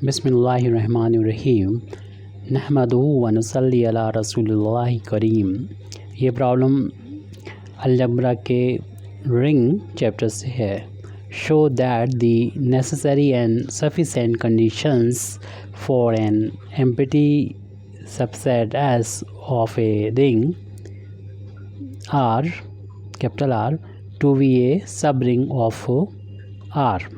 बिस्मिल्लाहिर्रहमानिर्रहीम नहमदुहु व नसल्ली अला रसूलिल्लाहि करीम। ये प्रॉब्लम अलजबरा के रिंग चैप्टर से है। Show that the necessary and sufficient conditions for an empty subset S of a ring R capital R to be a subring of R.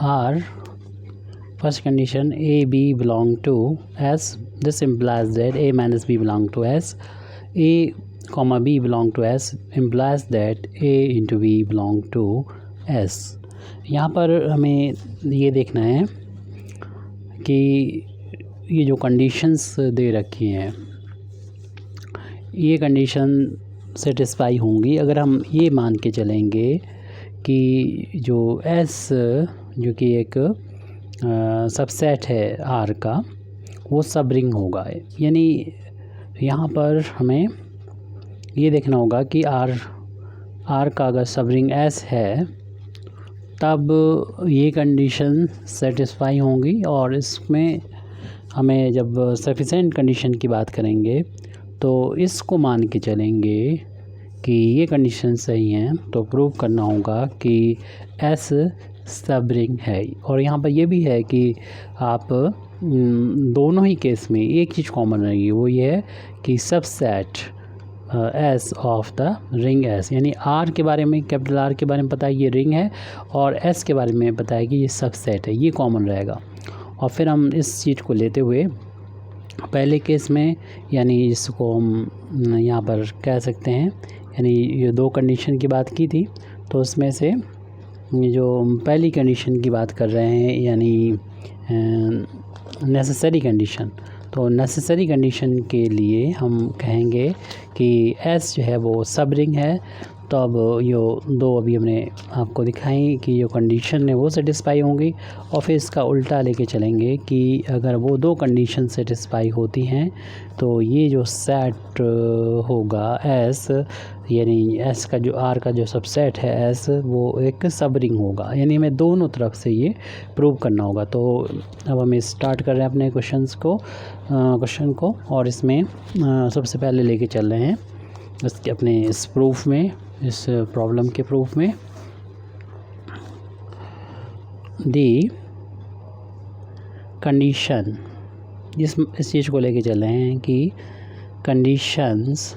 R first condition A B belong to S. This implies that A minus B belong to S. A comma B belong to S implies that A into B belong to S. यहाँ पर हमें ये देखना है कि ये जो conditions दे रखी हैं ये कंडीशन सेटिस्फाई होंगी अगर हम ये मान के चलेंगे कि जो S जो कि एक सबसेट है R का वो सब रिंग होगा। यानी यहाँ पर हमें ये देखना होगा कि R का अगर सब रिंग S है तब ये कंडीशन सेटिस्फाई होंगी। और इसमें हमें जब सफिशिएंट कंडीशन की बात करेंगे तो इसको मान के चलेंगे कि ये कंडीशन सही हैं तो प्रूव करना होगा कि S सब रिंग है। और यहाँ पर ये भी है कि आप दोनों ही केस में एक चीज़ कॉमन रहेगी, वो ये है कि subset S of the ring S। यानी R के बारे में कैपिटल R के बारे में पता है ये रिंग है और S के बारे में पता है कि ये सबसेट है, ये कॉमन रहेगा। और फिर हम इस चीज़ को लेते हुए पहले केस में यानी जिसको हम यहाँ पर कह सकते हैं यानी ये दो कंडीशन की बात की थी तो उसमें से जो पहली कंडीशन की बात कर रहे हैं यानी नेसेसरी कंडीशन, तो नेसेसरी कंडीशन के लिए हम कहेंगे कि S जो है वो सब रिंग है। तो अब यो दो अभी हमने आपको दिखाई कि जो कंडीशन है वो सेटिस्फाई होंगी और फिर इसका उल्टा लेके चलेंगे कि अगर वो दो कंडीशन सेटिस्फाई होती हैं तो ये जो सेट होगा S यानी S का जो R का जो सबसेट है S वो एक सब रिंग होगा। यानी हमें दोनों तरफ से ये प्रूव करना होगा। तो अब हम स्टार्ट कर रहे हैं अपने क्वेश्चन को और इसमें सबसे पहले लेके चल रहे हैं इसके अपने इस प्रूफ में, इस प्रॉब्लम के प्रूफ में दी कंडीशन इस चीज़ को लेके चल रहे हैं कि कंडीशंस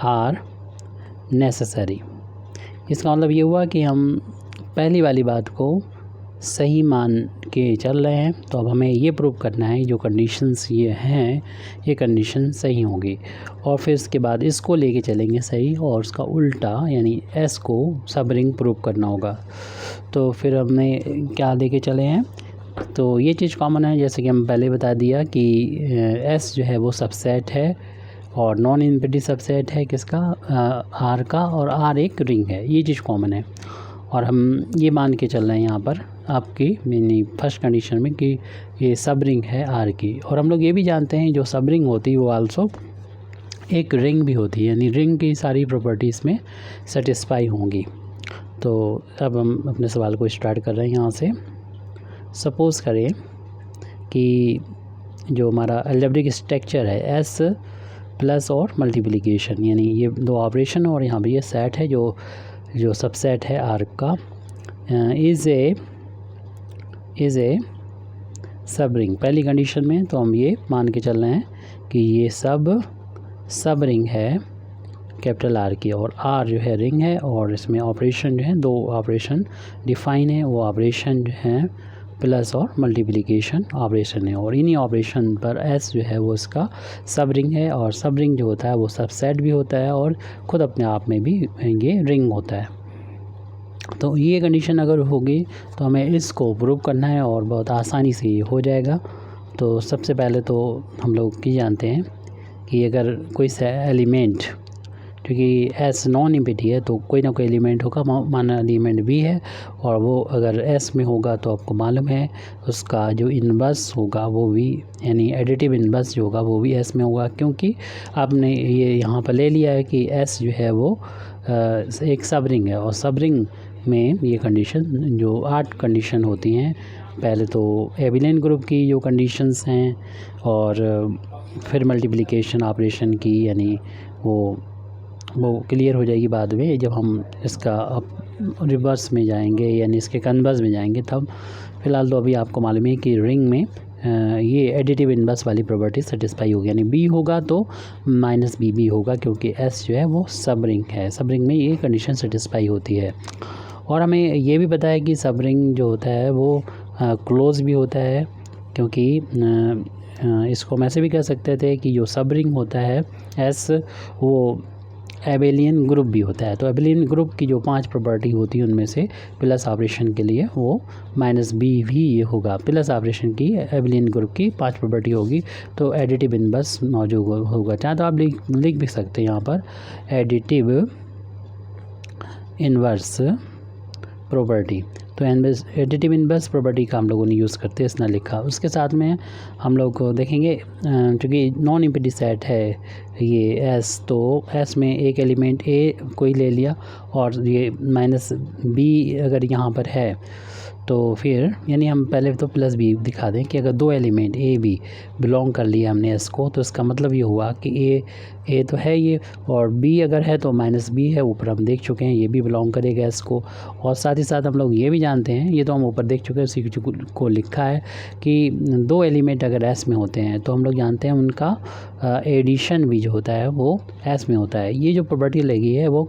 आर नेसेसरी। इसका मतलब ये हुआ कि हम पहली वाली बात को सही मान के चल रहे हैं। तो अब हमें ये प्रूव करना है जो कंडीशंस ये हैं ये कंडीशन सही होंगी और फिर इसके बाद इसको लेके चलेंगे सही और उसका उल्टा यानी S को सब रिंग प्रूव करना होगा। तो फिर हमने क्या लेके चले हैं तो ये चीज़ कॉमन है जैसे कि हम पहले बता दिया कि S जो है वो सबसेट है और नॉन इम्प्टी सबसेट है किसका R का और R एक रिंग है, ये चीज़ कॉमन है। और हम ये मान के चल रहे हैं यहाँ पर आपकी यानी फर्स्ट कंडीशन में कि ये सब रिंग है R की। और हम लोग ये भी जानते हैं जो सब रिंग होती है वो आल्सो एक रिंग भी होती है यानी रिंग की सारी प्रॉपर्टीज़ में सेटिस्फाई होंगी। तो अब हम अपने सवाल को स्टार्ट कर रहे हैं यहाँ से। सपोज़ करें कि जो हमारा अलजेब्रिक स्ट्रक्चर है S प्लस और मल्टीप्लिकेशन यानी ये दो ऑपरेशन और यहाँ पर ये सेट है जो सबसेट है R का इज़ ए सब रिंग पहली कंडीशन में। तो हम ये मान के चल रहे हैं कि ये सब रिंग है कैपिटल R की और R जो है रिंग है और इसमें ऑपरेशन जो है दो ऑपरेशन डिफाइन है, वो ऑपरेशन जो है प्लस और मल्टीप्लिकेशन ऑपरेशन है और इन्हीं ऑपरेशन पर S जो है वो इसका सब रिंग है। और सब रिंग जो होता है वो सबसेट भी होता है और ख़ुद अपने आप में भी ये रिंग होता है। तो ये कंडीशन अगर होगी तो हमें इसको प्रूव करना है और बहुत आसानी से ये हो जाएगा। तो सबसे पहले तो हम लोग ये जानते हैं कि अगर कोई सा एलिमेंट क्योंकि S नॉन इम्प्टी है तो कोई ना कोई एलिमेंट होगा, माना एलिमेंट भी है और वो अगर S में होगा तो आपको मालूम है उसका जो इन्वर्स होगा वो भी यानी एडिटिव इन्वर्स जो होगा वो भी S में होगा, क्योंकि आपने ये यहाँ पर ले लिया है कि S जो है वो एक सब रिंग है और सब रिंग में ये कंडीशन जो 8 कंडीशन होती हैं, पहले तो एबिलियन ग्रुप की जो कंडीशंस हैं और फिर मल्टीप्लिकेशन ऑपरेशन की, यानी वो क्लियर हो जाएगी बाद में जब हम इसका अब रिवर्स में जाएंगे, यानी इसके कन्वर्स में जाएंगे तब। फ़िलहाल तो अभी आपको मालूम है कि रिंग में ये एडिटिव इनवर्स वाली प्रॉपर्टी सेटिस्फाई होगी, यानी बी होगा तो माइनस बी होगा, क्योंकि एस जो है वो सब रिंग है, सब रिंग में ये कंडीशन सेटिस्फाई होती है। और हमें ये भी पता है कि सब रिंग जो होता है वो क्लोज भी होता है, क्योंकि इसको हम ऐसे भी कह सकते थे कि जो सब रिंग होता है एस वो एबेलियन ग्रुप भी होता है। तो एबेलियन ग्रुप की जो 5 प्रॉपर्टी होती है उनमें से प्लस ऑपरेशन के लिए वो माइनस बी भी ये होगा। प्लस ऑपरेशन की एबेलियन ग्रुप की 5 प्रॉपर्टी होगी तो एडिटिव इनवर्स मौजूद होगा। चाहे तो आप लिख भी सकते हैं यहाँ पर एडिटिव इनवर्स प्रॉपर्टी। तो एडिटिव इनवर्स प्रॉपर्टी का हम लोगों ने यूज़ करते इसने लिखा। उसके साथ में हम लोग को देखेंगे क्योंकि नॉन एम्प्टी सेट है ये एस, तो एस में एक एलिमेंट ए कोई ले लिया और ये माइनस बी अगर यहाँ पर है तो फिर यानी हम पहले तो प्लस बी दिखा दें कि अगर 2 एलिमेंट ए बी बिलोंग कर लिया हमने एस को, तो इसका मतलब ये हुआ कि ए तो है ये और बी अगर है तो माइनस बी है, ऊपर हम देख चुके हैं ये भी बिलोंग करेगा एस को। और साथ ही साथ हम लोग ये भी जानते हैं, ये तो हम ऊपर देख चुके हैं, उसी को लिखा है कि 2 एलिमेंट अगर एस में होते हैं तो हम लोग जानते हैं उनका एडिशन भी जो होता है वो एस में होता है। ये जो प्रॉपर्टी लगी है वो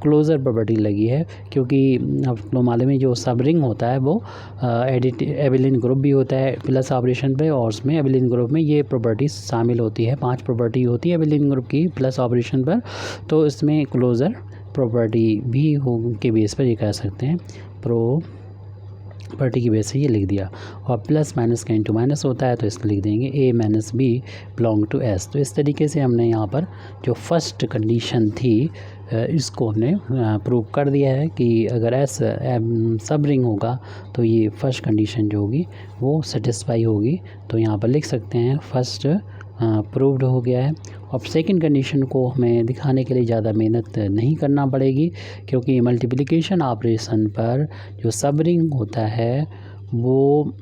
क्लोज़र प्रॉपर्टी लगी है, क्योंकि आपको मालूम है जो सब रिंग होता है वो एबेलियन ग्रुप भी होता है प्लस ऑपरेशन पे, और उसमें एबेलियन ग्रुप में ये प्रॉपर्टी शामिल होती है। 5 प्रॉपर्टी होती है एबेलियन ग्रुप की प्लस ऑपरेशन पर, तो इसमें क्लोज़र प्रॉपर्टी भी हो के बेस पर ये कह सकते हैं प्रॉपर्टी की बेस से ये लिख दिया। और प्लस माइनस का इंटू माइनस होता है तो इसको लिख देंगे A minus B belong to S. तो इस तरीके से हमने यहाँ पर जो फर्स्ट कंडीशन थी इसको हमने प्रूव कर दिया है कि अगर एस सब रिंग होगा तो ये फर्स्ट कंडीशन जो होगी वो सेटिस्फाई होगी। तो यहाँ पर लिख सकते हैं फर्स्ट प्रूव्ड हो गया है। और सेकंड कंडीशन को हमें दिखाने के लिए ज़्यादा मेहनत नहीं करना पड़ेगी, क्योंकि मल्टीप्लिकेशन ऑपरेशन पर जो सब रिंग होता है वो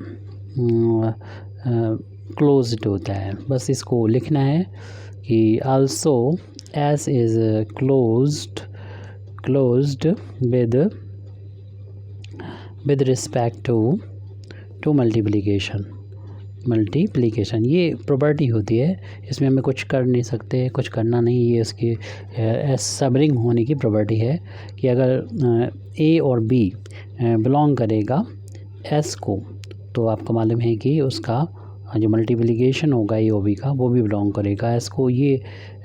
क्लोज्ड होता है। बस इसको लिखना है कि also S is closed with respect to multiplication. ये प्रॉपर्टी होती है, इसमें हमें कुछ कर नहीं सकते, कुछ करना नहीं। ये इसकी एस सब रिंग होने की प्रॉपर्टी है कि अगर ए और बी बिलोंग करेगा एस को, तो आपको मालूम है कि उसका जो मल्टीप्लिकेशन होगा ए और बी का वो भी बिलोंग करेगा एस को। ये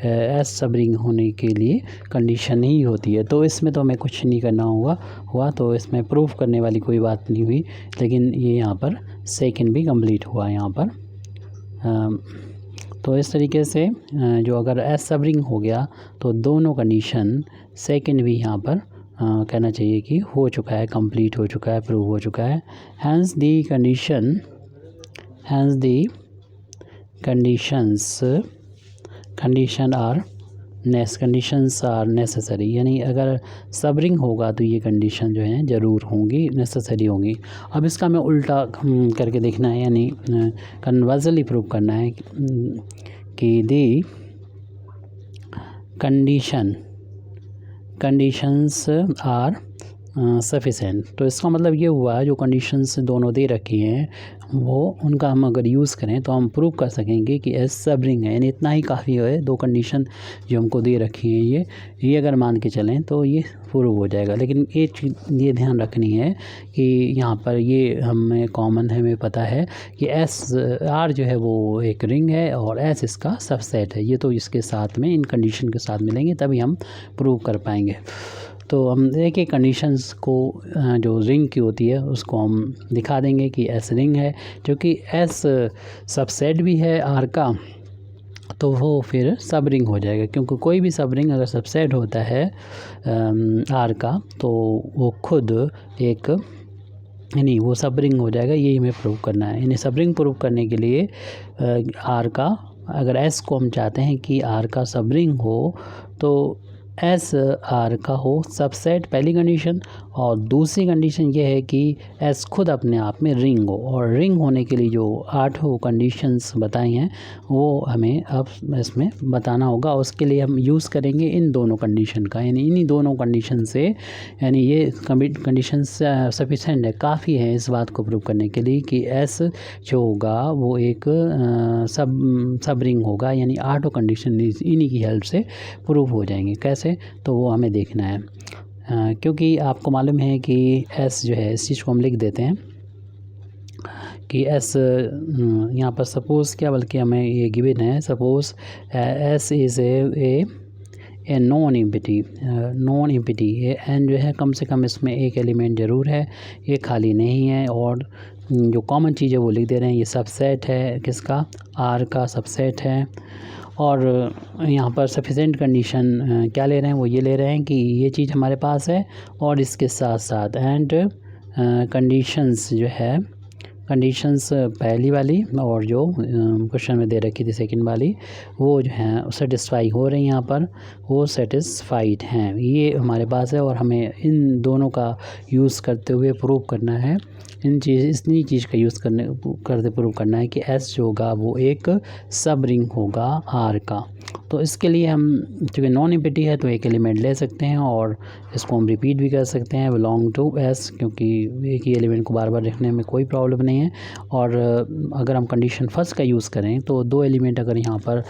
एस सब रिंग होने के लिए कंडीशन ही होती है। तो इसमें तो हमें कुछ नहीं करना हुआ तो इसमें प्रूफ करने वाली कोई बात नहीं हुई, लेकिन ये यहाँ पर सेकंड भी कंप्लीट हुआ यहाँ पर। तो इस तरीके से जो अगर एस सब रिंग हो गया तो दोनों कंडीशन सेकंड भी यहाँ पर कहना चाहिए कि हो चुका है, कंप्लीट हो चुका है, प्रूव हो चुका है। Hence the conditions are necessary, यानी अगर सब रिंग होगा तो ये कंडीशन जो है ज़रूर होंगी, नेसेसरी होंगी। अब इसका हमें उल्टा करके देखना है, यानी कन्वर्जली प्रूव करना है कि दी कंडीशंस आर सफिशेंट। तो इसका मतलब ये हुआ जो कंडीशंस दोनों दे रखी हैं वो उनका हम अगर यूज़ करें तो हम प्रूव कर सकेंगे कि एस सब रिंग है, यानी इतना ही काफ़ी है। 2 कंडीशन जो हमको दे रखी हैं ये अगर मान के चलें तो ये प्रूव हो जाएगा। लेकिन एक चीज़ ये ध्यान रखनी है कि यहाँ पर ये हमें कॉमन है, हमें पता है कि एस आर जो है वो एक रिंग है और एस इसका सबसेट है। ये तो इसके साथ में इन कंडीशन के साथ मिलेंगे तभी हम प्रूव कर पाएंगे। तो हम एक एक कंडीशंस को जो रिंग की होती है उसको हम दिखा देंगे कि एस रिंग है, जो कि एस सबसेट भी है आर का, तो वो फिर सब रिंग हो जाएगा। क्योंकि कोई भी सब रिंग अगर सबसेट होता है आर का तो वो खुद एक यानी वो सब रिंग हो जाएगा। यही हमें प्रूव करना है। यानी सब रिंग प्रूव करने के लिए आर का अगर एस को हम चाहते हैं कि आर का सब रिंग हो तो एस आर का हो सबसेट पहली कंडीशन, और दूसरी कंडीशन ये है कि एस खुद अपने आप में रिंग हो, और रिंग होने के लिए जो 8 कंडीशंस बताई हैं वो हमें अब इसमें बताना होगा। उसके लिए हम यूज़ करेंगे इन दोनों कंडीशन का, यानी इन्हीं दोनों कंडीशन से, यानी ये कंडीशन सफिशेंट है, काफ़ी है इस बात को प्रूव करने के लिए कि एस जो होगा वो एक सब रिंग होगा, यानी 8 कंडीशन इन्हीं की हेल्प से प्रूव हो जाएंगे। कैसे, तो वो हमें देखना है। क्योंकि आपको मालूम है कि एस जो है, इस चीज़ को हम लिख देते हैं कि एस यहाँ पर सपोज़ क्या, बल्कि हमें ये गिवन है, suppose S is a non empty ये एन जो है कम से कम इसमें एक एलिमेंट ज़रूर है, ये खाली नहीं है, और जो कॉमन चीज़ है वो लिख दे रहे हैं। ये सबसेट है किसका, आर का सबसेट है। और यहाँ पर सफिशेंट कंडीशन क्या ले रहे हैं, वो ये ले रहे हैं कि ये चीज़ हमारे पास है, और इसके साथ साथ एंड कंडीशंस जो है, कंडीशंस पहली वाली और जो क्वेश्चन में दे रखी थी सेकंड वाली, वो जो हैं सेटिस्फाई हो रही हैं, यहाँ पर वो सेटिस्फाइड हैं, ये हमारे पास है। और हमें इन दोनों का यूज़ करते हुए प्रूव करना है, इतनी चीज़ का यूज़ करते प्रूव करना है कि एस जो होगा वो एक सब रिंग होगा आर का। तो इसके लिए हम, चूँकि नॉन एम्प्टी है तो एक एलिमेंट ले सकते हैं, और इसको हम रिपीट भी कर सकते हैं बिलोंग टू एस, क्योंकि एक ही एलिमेंट को बार बार लिखने में कोई प्रॉब्लम नहीं है। और अगर हम कंडीशन फर्स्ट का यूज़ करें तो 2 एलिमेंट अगर यहाँ पर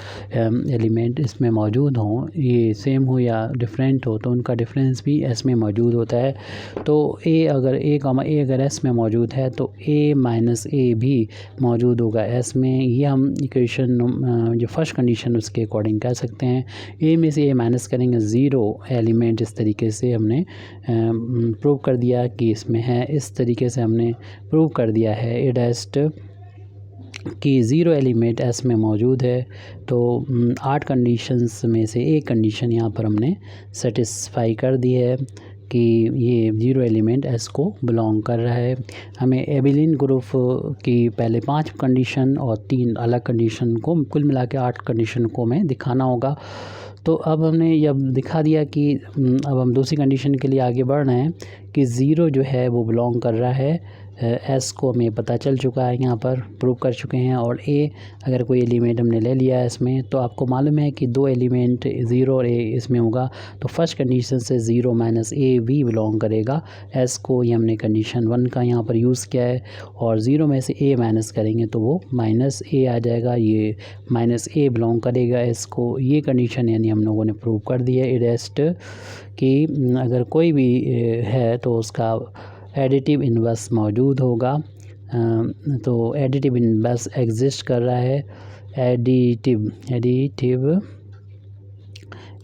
एलिमेंट इसमें मौजूद हों, ये सेम हो या डिफरेंट हो, तो उनका डिफरेंस भी एस में मौजूद होता है। तो ए अगर एस में मौजूद है तो ए माइनस ए भी मौजूद होगा एस में। ये हम इक्वेशन जो फर्स्ट कंडीशन उसके अकॉर्डिंग कह सकते हैं। ए में से ए माइनस करेंगे 0 एलिमेंट, इस तरीके से हमने प्रूव कर दिया कि इसमें है, इस तरीके से हमने प्रूव कर दिया है एडेस्ट कि 0 एलिमेंट एस में मौजूद है। तो 8 कंडीशंस में से एक कंडीशन यहाँ पर हमने सेटिस्फाई कर दी है कि ये 0 एलिमेंट एस को बिलोंग कर रहा है। हमें एबिलिन ग्रुप की पहले 5 कंडीशन और 3 अलग कंडीशन को कुल मिला के 8 कंडीशन को हमें दिखाना होगा। तो अब हमने जब दिखा दिया कि अब हम दूसरी कंडीशन के लिए आगे बढ़ रहे हैं कि 0 जो है वो बिलोंग कर रहा है एस को, हमें पता चल चुका है, यहाँ पर प्रूव कर चुके हैं। और ए अगर कोई एलिमेंट हमने ले लिया है इसमें, तो आपको मालूम है कि 2 एलिमेंट 0 और ए इसमें होगा, तो फर्स्ट कंडीशन से 0 माइनस ए भी बिलोंग करेगा एस को। ये हमने कंडीशन 1 का यहाँ पर यूज़ किया है, और 0 में से ए माइनस करेंगे तो वो माइनस ए आ जाएगा, ये माइनस ए बिलोंग करेगा एस को। ये कंडीशन यानी हम लोगों ने प्रूव कर दी है एडेस्ट कि अगर कोई भी है तो उसका एडिटिव इन्वर्स मौजूद होगा। तो एडिटिव इन्वर्स एग्जिस्ट कर रहा है, एडिटिव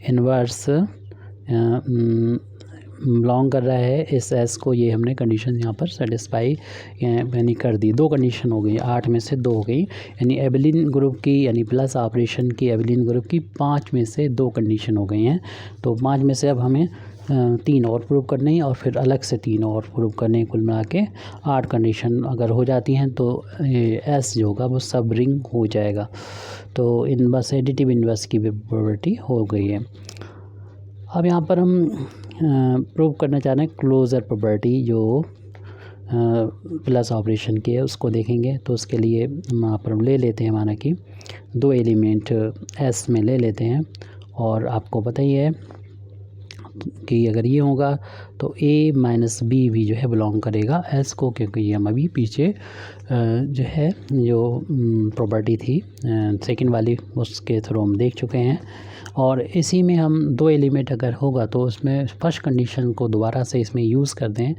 इन्वर्स बिलोंग कर रहा है इस एस को। ये हमने कंडीशन यहाँ पर सेटिस्फाई यानी कर दी। 2 कंडीशन हो गई, 8 में से 2 हो गई, यानी एबिलिन ग्रुप की, यानी प्लस ऑपरेशन की एबिलिन ग्रुप की 5 में से 2 कंडीशन हो गई हैं। तो 5 में से अब हमें 3 और प्रूव करने हैं, और फिर अलग से 3 और प्रूव करने हैं। कुल मिला के 8 कंडीशन अगर हो जाती हैं तो एस जो होगा वो सब रिंग हो जाएगा। तो इनवर्स एडिटिव इन्वर्स की भी प्रॉपर्टी हो गई है। अब यहाँ पर हम प्रूव करना चाह रहे हैं क्लोज़र प्रॉपर्टी जो प्लस ऑपरेशन की है, उसको देखेंगे। तो उसके लिए यहाँ पर हम ले लेते हैं, माना कि 2 एलिमेंट एस में ले लेते हैं, और आपको पता ही है कि अगर ये होगा तो a माइनस बी भी जो है बिलोंग करेगा एस को, क्योंकि ये हम अभी पीछे जो है जो प्रॉपर्टी थी सेकंड वाली उसके थ्रू हम देख चुके हैं। और इसी में हम 2 एलिमेंट अगर होगा तो उसमें फर्स्ट कंडीशन को दोबारा से इसमें यूज़ कर दें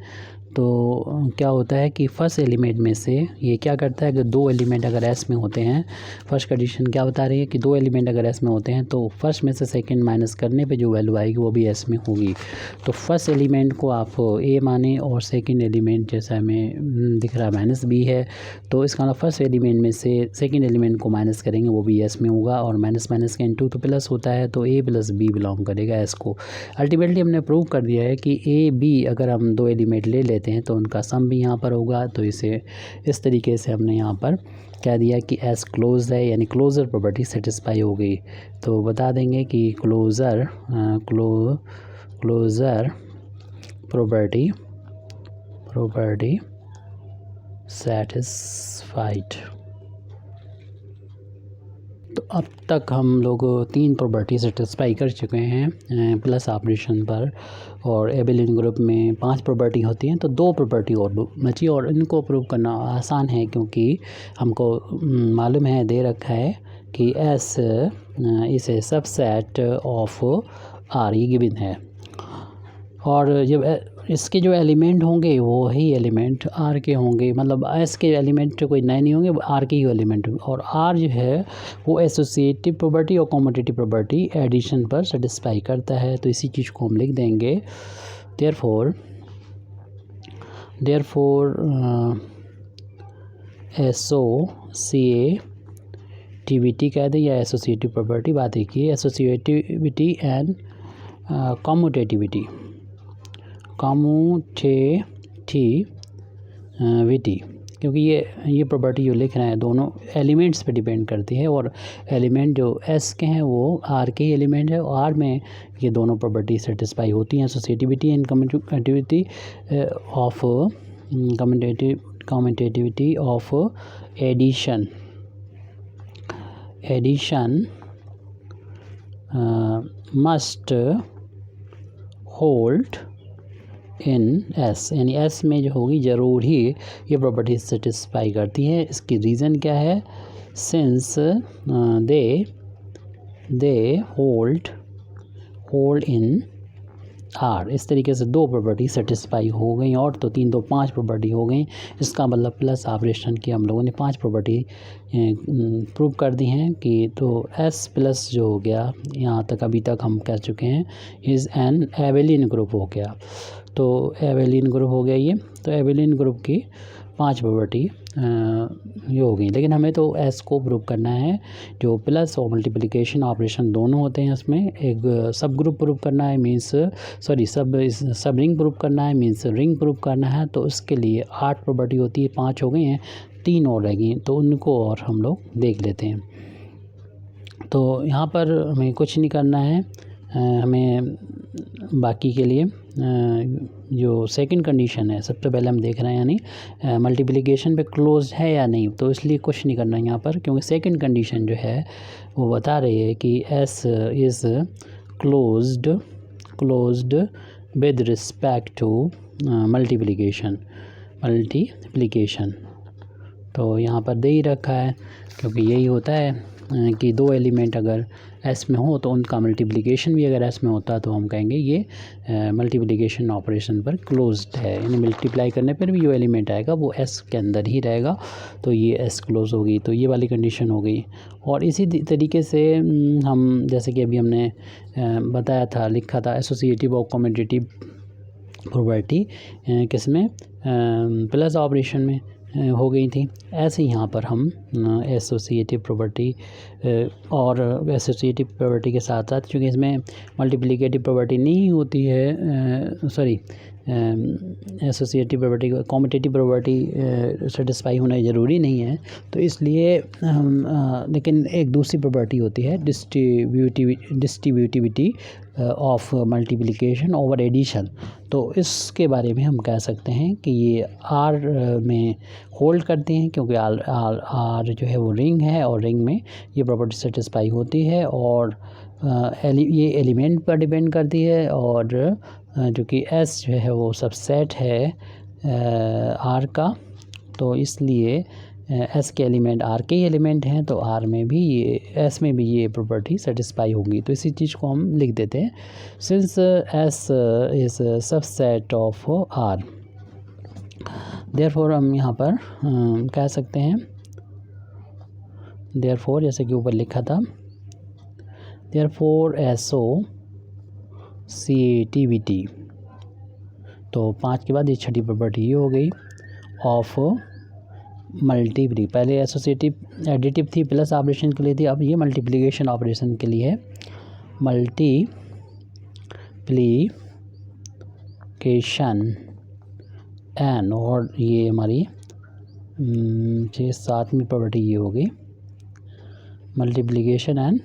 तो क्या होता है कि फ़र्स्ट एलिमेंट में से ये क्या करता है कि 2 एलिमेंट अगर एस में होते हैं, फर्स्ट कंडीशन क्या बता रही है कि 2 एलिमेंट अगर एस में होते हैं तो फर्स्ट में से सेकंड माइनस करने पे जो वैल्यू आएगी वो भी एस में होगी। तो फर्स्ट एलिमेंट को आप ए माने और सेकंड एलिमेंट जैसा हमें दिख रहा है माइनस बी है, तो इसका मतलब फर्स्ट एलिमेंट में से सेकंड एलिमेंट को माइनस करेंगे वो भी एस में होगा, और माइनस माइनस का इनटू तो प्लस होता है, तो ए प्लस बी बिलोंग करेगा एस को। अल्टीमेटली हमने प्रूव कर दिया है कि ए बी अगर हम 2 एलिमेंट ले लेते हैं तो उनका सम भी यहाँ पर होगा। तो इसे इस तरीके से हमने यहाँ पर कह दिया कि एस क्लोज है, यानी क्लोज़र प्रॉपर्टी सेटिस्फाई हो गई। तो बता देंगे कि क्लोज़र प्रॉपर्टी प्रॉपर्टी सेटिस्फाइड। तो अब तक हम लोग 3 प्रॉपर्टी सेटिस्फाई कर चुके हैं प्लस ऑपरेशन पर, और एबेलियन ग्रुप में 5 प्रॉपर्टी होती हैं, तो 2 प्रॉपर्टी और बची, और इनको प्रूव करना आसान है क्योंकि हमको मालूम है, दे रखा है कि एस इस सबसेट ऑफ आर, ये गिवन है। और जब इसके जो एलिमेंट होंगे वो ही एलिमेंट आर के होंगे, मतलब एस के एलिमेंट कोई नए नहीं होंगे, आर के ही एलिमेंट होंगे। और आर जो है वो एसोसिएटिव प्रॉपर्टी और कॉम्यूटेटिव प्रॉपर्टी एडिशन पर सेटिस्फाई करता है। तो इसी चीज़ को हम लिख देंगे, देयरफॉर एसोसिएटिविटी कह दें या एसोसिएटिव प्रॉपर्टी, बात एक ही है, एसोसिएटिविटी एंड कॉम्यूटेटिविटी क्योंकि ये प्रॉपर्टी जो लिख रहे हैं दोनों एलिमेंट्स पे डिपेंड करती है, और एलिमेंट जो एस के हैं वो आर के ही एलिमेंट है, और आर में ये दोनों प्रॉपर्टी सेटिस्फाई होती हैं, associativity and commutativity of addition must hold in S, यानी एस में जो होगी ज़रूर ही ये प्रॉपर्टी सेटिस्फाई करती है। इसकी रीज़न क्या है, since they hold in are. इस तरीके से 2 प्रॉपर्टी सेटिस्फाई हो गई, और तो 3 2 5 प्रॉपर्टी हो गई। इसका मतलब प्लस ऑपरेशन की हम लोगों ने 5 प्रॉपर्टी प्रूव कर दी हैं कि तो एस प्लस जो हो गया यहाँ तक अभी तक हम कह चुके हैं इज़ एन एबेलियन ग्रुप हो गया। तो एबेलियन ग्रुप हो गया ये, तो एबेलियन ग्रुप की 5 प्रॉपर्टी ये हो गई। लेकिन हमें तो एस को प्रूव करना है, जो प्लस और मल्टीप्लिकेशन ऑपरेशन दोनों होते हैं, इसमें एक सब ग्रुप प्रूव करना है, मीन्स सब रिंग प्रूव करना है, मीन्स रिंग प्रूव करना है। तो इसके लिए 8 प्रॉपर्टी होती है, 5 हो गई हैं, 3 और रह गई, तो उनको और हम लोग देख लेते हैं। तो यहाँ पर हमें कुछ नहीं करना है, हमें बाकी के लिए जो सेकंड कंडीशन है सबसे पहले हम देख रहे हैं, यानी मल्टीप्लिकेशन पे क्लोज है या नहीं, तो इसलिए कुछ नहीं करना है यहाँ पर, क्योंकि सेकंड कंडीशन जो है वो बता रही है कि S is closed with respect to multiplication. तो यहाँ पर दे ही रखा है, क्योंकि यही होता है कि 2 एलिमेंट अगर एस में हो तो उनका मल्टीप्लिकेशन भी अगर एस में होता तो हम कहेंगे ये मल्टीप्लिकेशन ऑपरेशन पर क्लोज्ड है, यानी मल्टीप्लाई करने पर भी जो एलिमेंट आएगा वो एस के अंदर ही रहेगा, तो ये एस क्लोज होगी। तो ये वाली कंडीशन हो गई। और इसी तरीके से हम जैसे कि अभी हमने बताया था, लिखा था, एसोसिएटिव और कम्यूटेटिव प्रॉपर्टी किसमें, प्लस ऑपरेशन में हो गई थी। ऐसे ही यहाँ पर हम एसोसिएटिव प्रॉपर्टी और एसोसिएटिव प्रॉपर्टी के साथ साथ, चूँकि इसमें मल्टीप्लिकेटिव प्रॉपर्टी नहीं होती है, associative property commutative property satisfy होना ज़रूरी नहीं है, तो इसलिए हम लेकिन एक दूसरी प्रॉपर्टी होती है distributivity of multiplication over addition. तो इसके बारे में हम कह सकते हैं कि ये आर में होल्ड करते हैं, क्योंकि आर जो है वो रिंग है, और रिंग में ये प्रॉपर्टी सेटिस्फाई होती है, और ये एलिमेंट पर डिपेंड करती है, और जो कि एस जो है वो सबसेट है आर का, तो इसलिए एस के एलिमेंट आर के ही एलिमेंट हैं, तो आर में भी ये एस में भी ये प्रॉपर्टी सेटिस्फाई होगी। तो इसी चीज़ को हम लिख देते हैं, since S is subset of R, therefore हम यहाँ पर कह सकते हैं, देयरफॉर जैसे कि ऊपर लिखा था, देयरफॉर एसोसिएटिविटी, तो 5 के बाद ये छठी प्रॉपर्टी ये हो गई ऑफ मल्टीप्ली, पहले एसोसिएटिव एडिटिव थी, प्लस ऑपरेशन के लिए थी, अब ये मल्टीप्लिकेशन ऑपरेशन के लिए है, मल्टीप्लिकेशन एन, और ये हमारी 6-7वीं प्रॉपर्टी ये हो गई, मल्टीप्लिकेशन एंड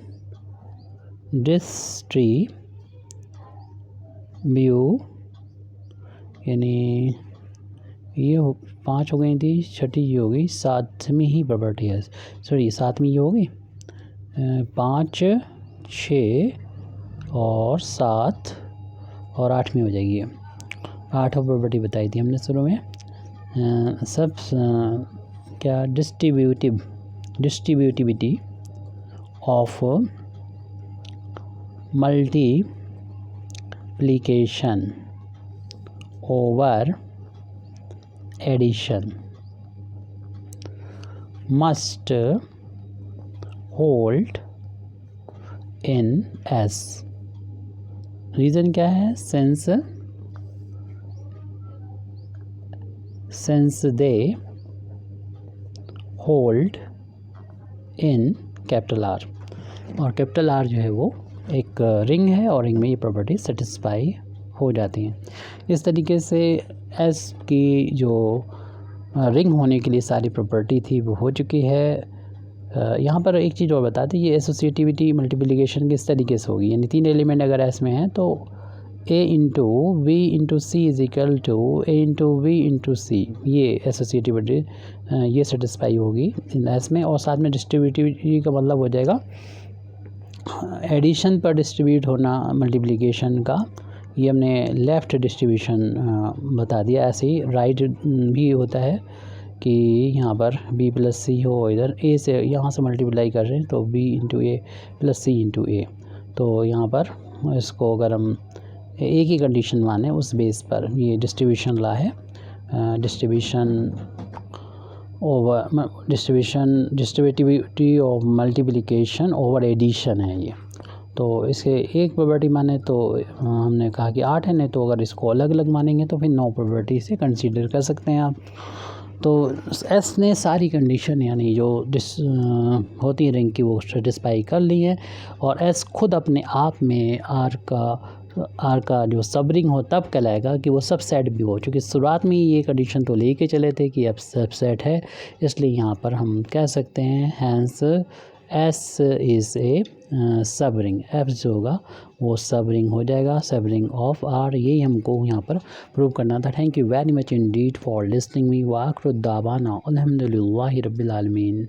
ये 5 हो गई थी, छठी ये हो गई, 7वीं ही प्रॉपर्टी है, सॉरी 7वीं ये हो गई, 5 6 और 7 और 8वीं हो जाएगी ये। 8 प्रॉपर्टी बताई थी हमने शुरू में। सब क्या distributivity of multiplication over addition must hold in S. Reason क्या है? Since they hold in capital R, और कैपिटल आर जो है वो एक रिंग है और रिंग में ये प्रॉपर्टी सेटिस्फाई हो जाती हैं। इस तरीके से एस की जो रिंग होने के लिए सारी प्रॉपर्टी थी वो हो चुकी है। यहाँ पर एक चीज़ और बताते हैं, ये एसोसिएटिविटी मल्टीप्लिकेशन किस तरीके से होगी, यानी 3 एलिमेंट अगर एस में हैं तो A into V into C is equal to A into V into C, ये एसोसिएटिविटी ये सेटिस्फाई होगी इन एस में। और साथ में डिस्ट्रीब्यूटिविटी का मतलब हो जाएगा एडिशन पर डिस्ट्रीब्यूट होना मल्टीप्लिकेशन का, ये हमने लेफ़्ट डिस्ट्रीब्यूशन बता दिया। ऐसे ही राइट भी होता है कि यहाँ पर b प्लस सी हो, इधर a से यहाँ से मल्टीप्लाई कर रहे हैं तो b इंटू ए प्लस सी इंटू ए, तो यहाँ पर इसको अगर हम एक ही कंडीशन माने उस बेस पर ये डिस्ट्रीब्यूशन ला है। Distributivity of multiplication over addition है ये। तो इसके एक प्रॉपर्टी माने तो हमने कहा कि 8 है, नहीं तो अगर इसको अलग अलग मानेंगे तो फिर 9 प्रॉपर्टी से कंसीडर कर सकते हैं आप। तो एस ने सारी कंडीशन यानी जो होती है रिंग की वो सेटिस्फाई कर ली है, और एस खुद अपने आप में आर का जो सब रिंग हो तब कहलाएगा कि वो सबसेट भी हो, चूँकि शुरुआत में ये कंडीशन तो लेके चले थे कि अब सबसेट है, इसलिए यहाँ पर हम कह सकते हैं हैंस एस इज़ ए सब रिंग। एफ जो होगा वो सब रिंग हो जाएगा, सब रिंग ऑफ आर। यही हमको यहाँ पर प्रूव करना था। Thank you very much Indeed for listening me. व आखिर दावाना अल्हम्दुलिल्लाहि रब्बिल आलमीन।